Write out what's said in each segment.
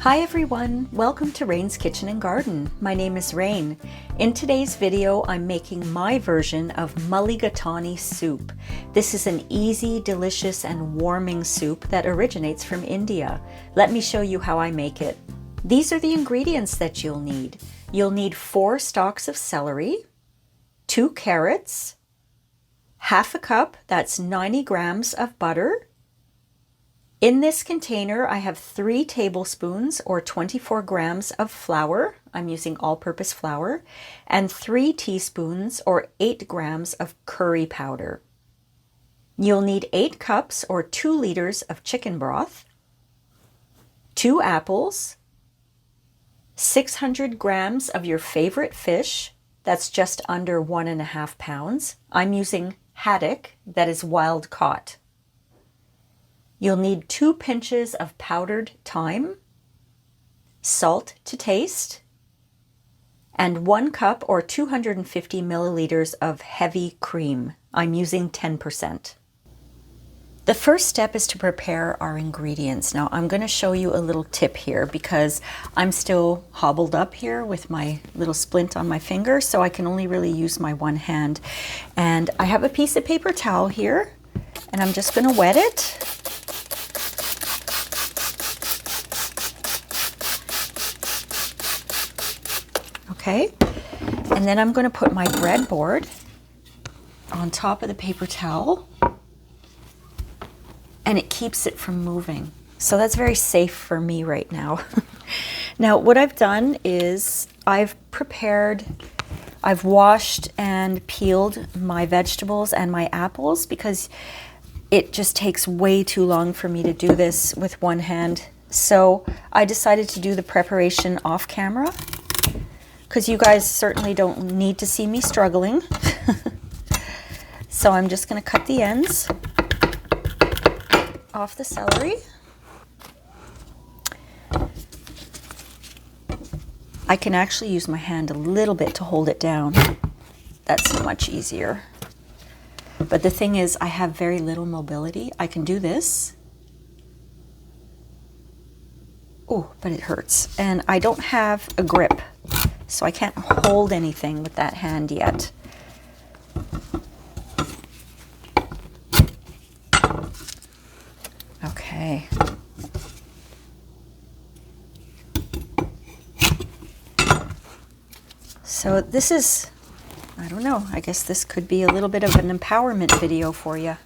Hi everyone, welcome to Rain's Kitchen and Garden. My name is Rain. In today's video, I'm making my version of Mulligatawny soup. This is an easy, delicious, and warming soup that originates from India. Let me show you how I make it. These are the ingredients that you'll need. You'll need 4 stalks of celery, 2 carrots, half a cup, that's 90 grams of butter. In this container, I have 3 tablespoons or 24 grams of flour. I'm using all-purpose flour, and 3 teaspoons or 8 grams of curry powder. You'll need 8 cups or 2 liters of chicken broth, 2 apples, 600 grams of your favorite fish, that's just under 1.5 pounds. I'm using haddock, that is wild caught. You'll need 2 pinches of powdered thyme, salt to taste, and 1 cup or 250 milliliters of heavy cream. I'm using 10%. The first step is to prepare our ingredients. Now I'm going to show you a little tip here because I'm still hobbled up here with my little splint on my finger, so I can only really use my one hand. And I have a piece of paper towel here, and I'm just going to wet it. Okay, and then I'm going to put my breadboard on top of the paper towel, and it keeps it from moving. So that's very safe for me right now. Now what I've done is I've washed and peeled my vegetables and my apples because it just takes way too long for me to do this with one hand. So I decided to do the preparation off camera, because you guys certainly don't need to see me struggling. So I'm just going to cut the ends off the celery. I can actually use my hand a little bit to hold it down. That's much easier. But the thing is, I have very little mobility. I can do this. Oh, but it hurts. And I don't have a grip, so I can't hold anything with that hand yet. Okay. So this is, I don't know, I guess this could be a little bit of an empowerment video for you.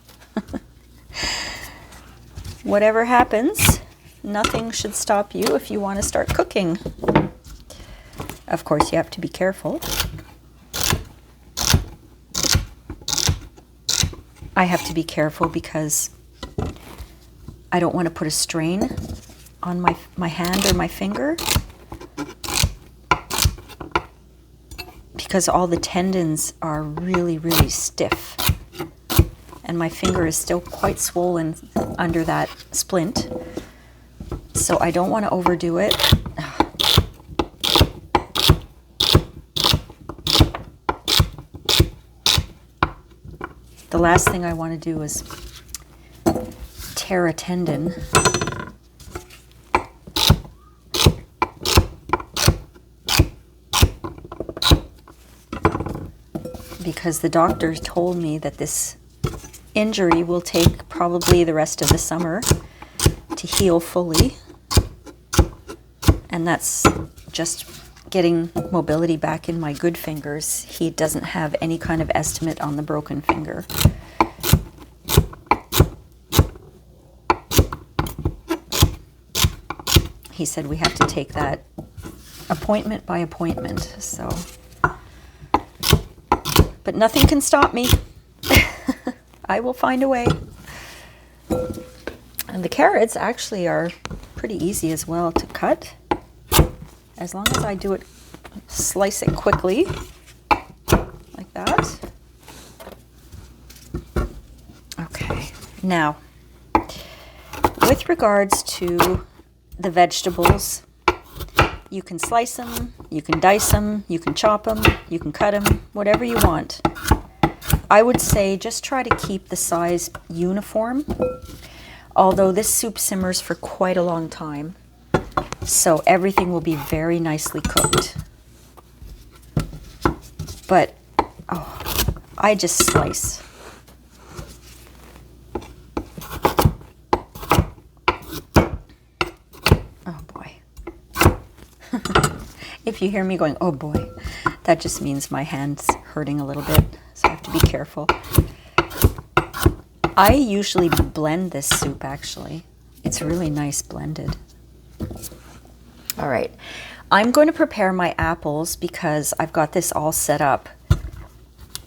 Whatever happens, nothing should stop you if you want to start cooking. Of course, you have to be careful. I have to be careful because I don't want to put a strain on my hand or my finger, because all the tendons are really, really stiff. And my finger is still quite swollen under that splint. So I don't want to overdo it. The last thing I want to do is tear a tendon. Because the doctor told me that this injury will take probably the rest of the summer to heal fully. And that's just getting mobility back in my good fingers. He doesn't have any kind of estimate on the broken finger. He said we have to take that appointment by appointment, so. But nothing can stop me. I will find a way. And the carrots actually are pretty easy as well to cut. As long as I do it, slice it quickly, like that. Okay, now, with regards to the vegetables, you can slice them, you can dice them, you can chop them, you can cut them, whatever you want. I would say just try to keep the size uniform, although this soup simmers for quite a long time. So everything will be very nicely cooked. But, oh, I just slice. Oh boy. If you hear me going, oh boy, that just means my hand's hurting a little bit, so I have to be careful. I usually blend this soup, actually. It's really nice blended. All right, I'm going to prepare my apples because I've got this all set up,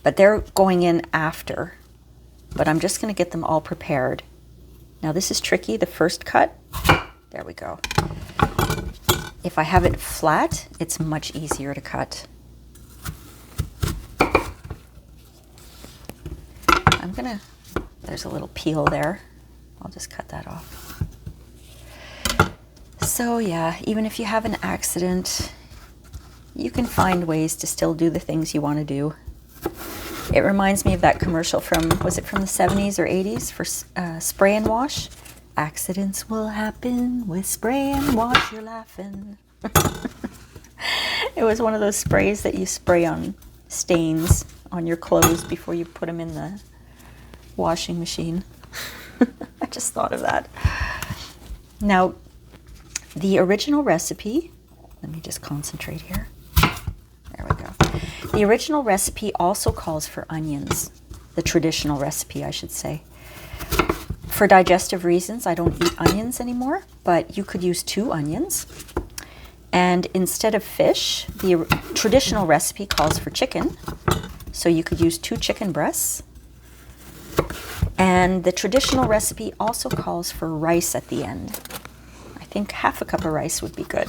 but they're going in after. But I'm just going to get them all prepared. Now this is tricky, the first cut. There we go. If I have it flat, it's much easier to cut. There's a little peel there. I'll just cut that off. So yeah, even if you have an accident, you can find ways to still do the things you want to do. It reminds me of that commercial from, was it from the 70s or 80s for spray and wash? Accidents will happen with spray and wash, you're laughing. It was one of those sprays that you spray on stains on your clothes before you put them in the washing machine. I just thought of that. Now, the original recipe, let me just concentrate here. There we go. The original recipe also calls for onions. The traditional recipe, I should say. For digestive reasons, I don't eat onions anymore, but you could use 2 onions. And instead of fish, the traditional recipe calls for chicken. So you could use 2 chicken breasts. And the traditional recipe also calls for rice at the end. I think half a cup of rice would be good.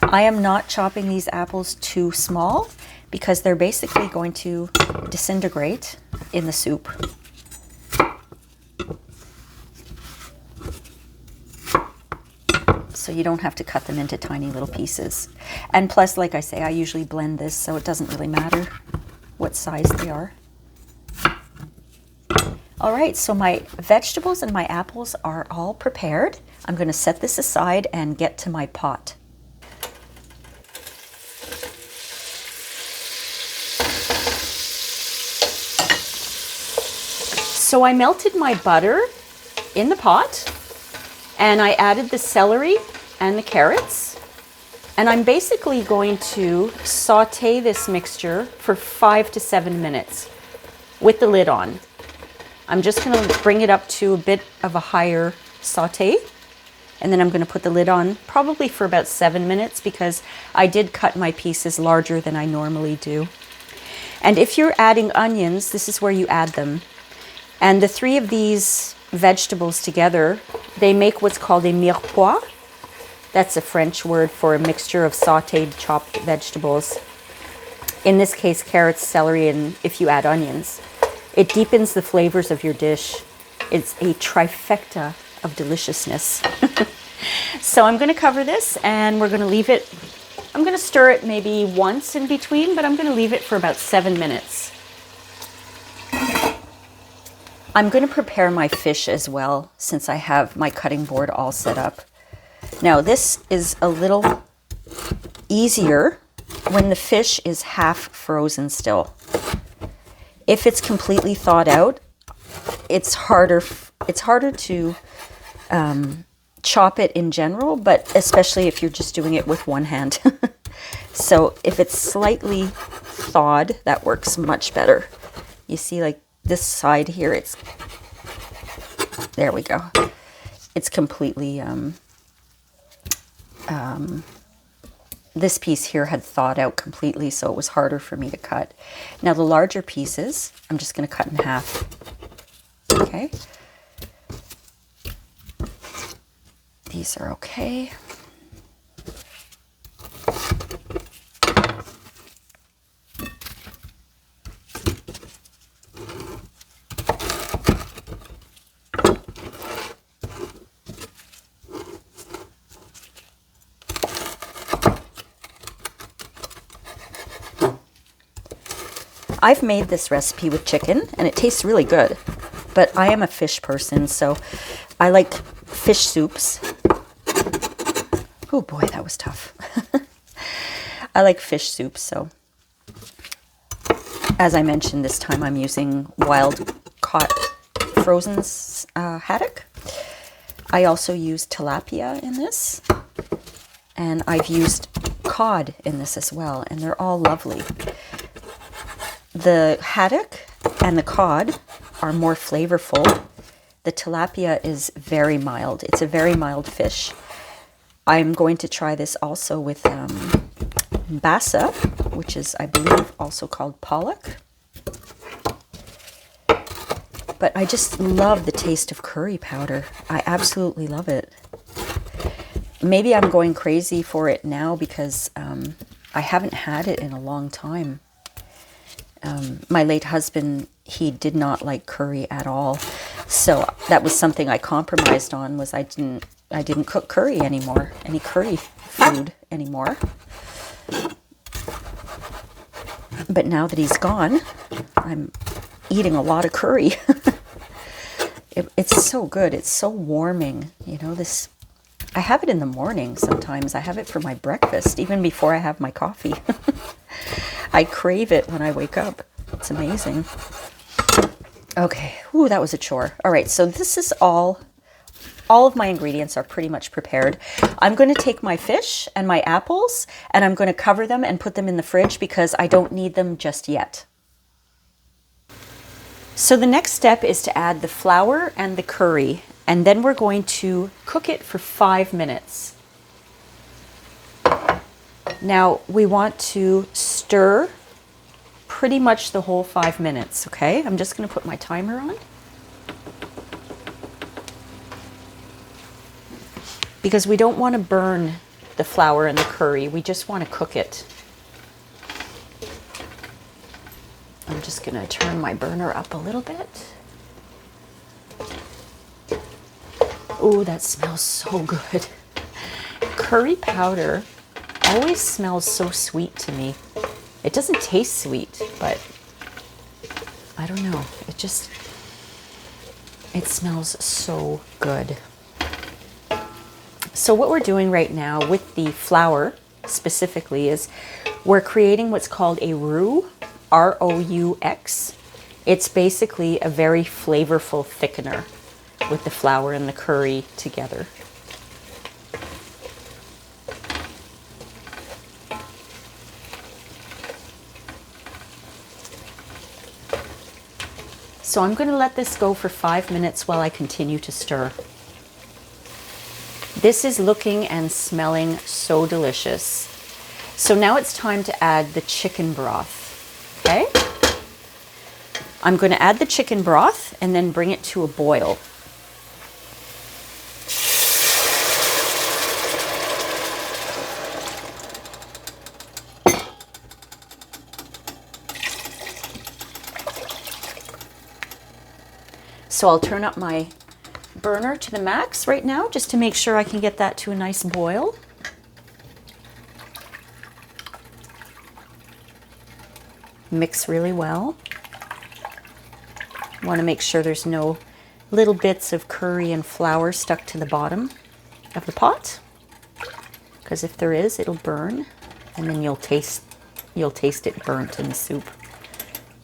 I am not chopping these apples too small because they're basically going to disintegrate in the soup. So you don't have to cut them into tiny little pieces. And plus, like I say, I usually blend this, so it doesn't really matter what size they are. All right, so my vegetables and my apples are all prepared. I'm going to set this aside and get to my pot. So I melted my butter in the pot and I added the celery and the carrots. And I'm basically going to saute this mixture for 5 to 7 minutes with the lid on. I'm just going to bring it up to a bit of a higher saute. And then I'm going to put the lid on probably for about 7 minutes because I did cut my pieces larger than I normally do. And if you're adding onions, this is where you add them. And the 3 of these vegetables together, they make what's called a mirepoix. That's a French word for a mixture of sautéed chopped vegetables. In this case, carrots, celery, and if you add onions. It deepens the flavors of your dish. It's a trifecta of deliciousness. So I'm going to cover this and we're going to leave it. I'm going to stir it maybe once in between, but I'm going to leave it for about 7 minutes. I'm going to prepare my fish as well since I have my cutting board all set up. Now this is a little easier when the fish is half frozen still. If it's completely thawed out, it's harder to chop it in general, but especially if you're just doing it with one hand. So if it's slightly thawed, that works much better. You see, like this side here, there we go. It's completely, this piece here had thawed out completely, so it was harder for me to cut. Now the larger pieces, I'm just going to cut in half. Okay. These are okay. I've made this recipe with chicken and it tastes really good, but I am a fish person, so I like fish soups. Oh boy, that was tough. I like fish soups, so as I mentioned, this time I'm using wild caught frozen haddock. I also use tilapia in this, and I've used cod in this as well, and they're all lovely. The haddock and the cod are more flavorful. The tilapia is very mild. It's a very mild fish. I'm going to try this also with bassa, which is, I believe, also called pollock. But I just love the taste of curry powder. I absolutely love it. Maybe I'm going crazy for it now because I haven't had it in a long time. My late husband, he did not like curry at all. So that was something I compromised on, was I didn't cook curry anymore, any curry food anymore. But now that he's gone, I'm eating a lot of curry. It's so good. It's so warming. You know, this, I have it in the morning sometimes. I have it for my breakfast, even before I have my coffee. I crave it when I wake up. It's amazing. Okay. Ooh, that was a chore. All right. So this is all of my ingredients are pretty much prepared. I'm going to take my fish and my apples, and I'm going to cover them and put them in the fridge because I don't need them just yet. So the next step is to add the flour and the curry, and then we're going to cook it for 5 minutes. Now we want to stir pretty much the whole 5 minutes, okay? I'm just going to put my timer on. Because we don't want to burn the flour and the curry, we just want to cook it. I'm just going to turn my burner up a little bit. Oh, that smells so good. Curry powder always smells so sweet to me. It doesn't taste sweet, but I don't know. It smells so good. So what we're doing right now with the flour specifically is we're creating what's called a roux, R-O-U-X. It's basically a very flavorful thickener with the flour and the curry together. So I'm going to let this go for 5 minutes while I continue to stir. This is looking and smelling so delicious. So now it's time to add the chicken broth. Okay? I'm going to add the chicken broth and then bring it to a boil. So I'll turn up my burner to the max right now just to make sure I can get that to a nice boil. Mix really well. Want to make sure there's no little bits of curry and flour stuck to the bottom of the pot, because if there is, it'll burn and then you'll taste it burnt in the soup.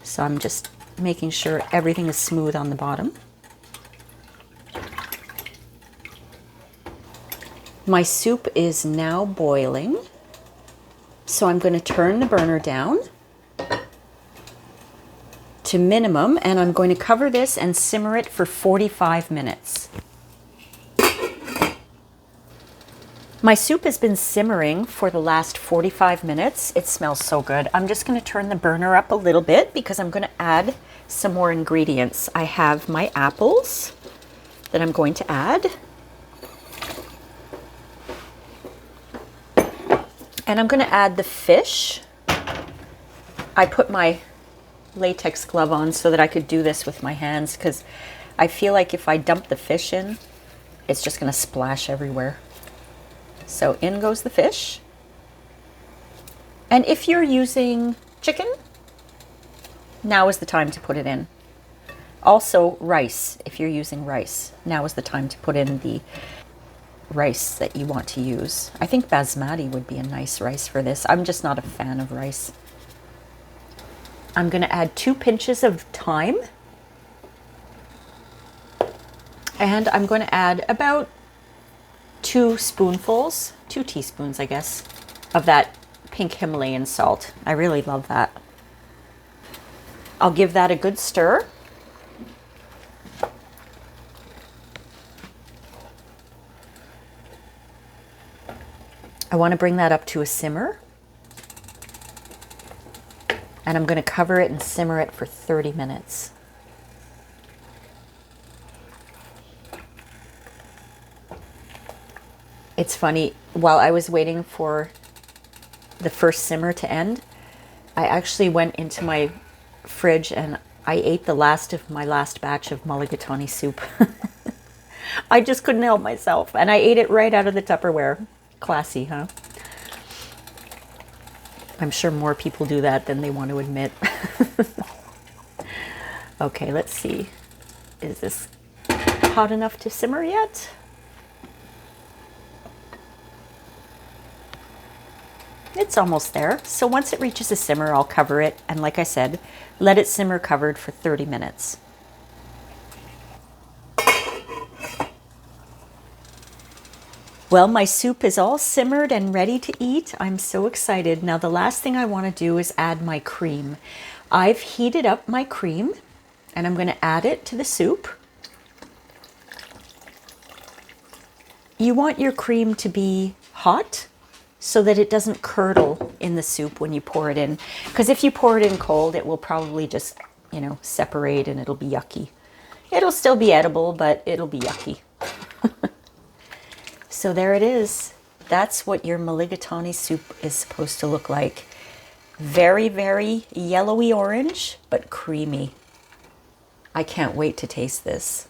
So I'm just making sure everything is smooth on the bottom. My soup is now boiling, so I'm going to turn the burner down to minimum, and I'm going to cover this and simmer it for 45 minutes. My soup has been simmering for the last 45 minutes. It smells so good. I'm just going to turn the burner up a little bit because I'm going to add some more ingredients. I have my apples that I'm going to add. And I'm going to add the fish. I put my latex glove on so that I could do this with my hands because I feel like if I dump the fish in, it's just going to splash everywhere. So in goes the fish. And if you're using chicken, now is the time to put it in. Also rice, if you're using rice. Now is the time to put in the rice that you want to use. I think basmati would be a nice rice for this. I'm just not a fan of rice. I'm going to add 2 pinches of thyme. And I'm going to add about 2 teaspoons, I guess, of that pink Himalayan salt. I really love that. I'll give that a good stir. I want to bring that up to a simmer. And I'm going to cover it and simmer it for 30 minutes. It's funny, while I was waiting for the first simmer to end, I actually went into my fridge and I ate the last of my last batch of mulligatawny soup. I just couldn't help myself, and I ate it right out of the Tupperware. Classy, huh? I'm sure more people do that than they want to admit. Okay, let's see. Is this hot enough to simmer yet? It's almost there. So once it reaches a simmer, I'll cover it. And like I said, let it simmer covered for 30 minutes. Well, my soup is all simmered and ready to eat. I'm so excited. Now, the last thing I want to do is add my cream. I've heated up my cream and I'm going to add it to the soup. You want your cream to be hot so that it doesn't curdle in the soup when you pour it in. Because if you pour it in cold, it will probably just, separate and it'll be yucky. It'll still be edible, but it'll be yucky. So there it is. That's what your mulligatawny soup is supposed to look like. Very, very yellowy orange, but creamy. I can't wait to taste this.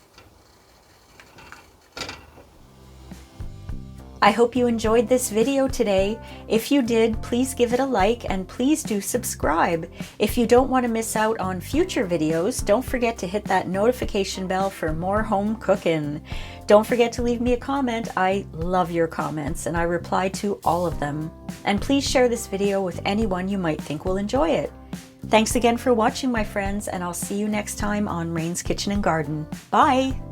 I hope you enjoyed this video today. If you did, please give it a like and please do subscribe. If you don't want to miss out on future videos, don't forget to hit that notification bell for more home cooking. Don't forget to leave me a comment. I love your comments and I reply to all of them. And please share this video with anyone you might think will enjoy it. Thanks again for watching, my friends, and I'll see you next time on Rain's Kitchen and Garden. Bye!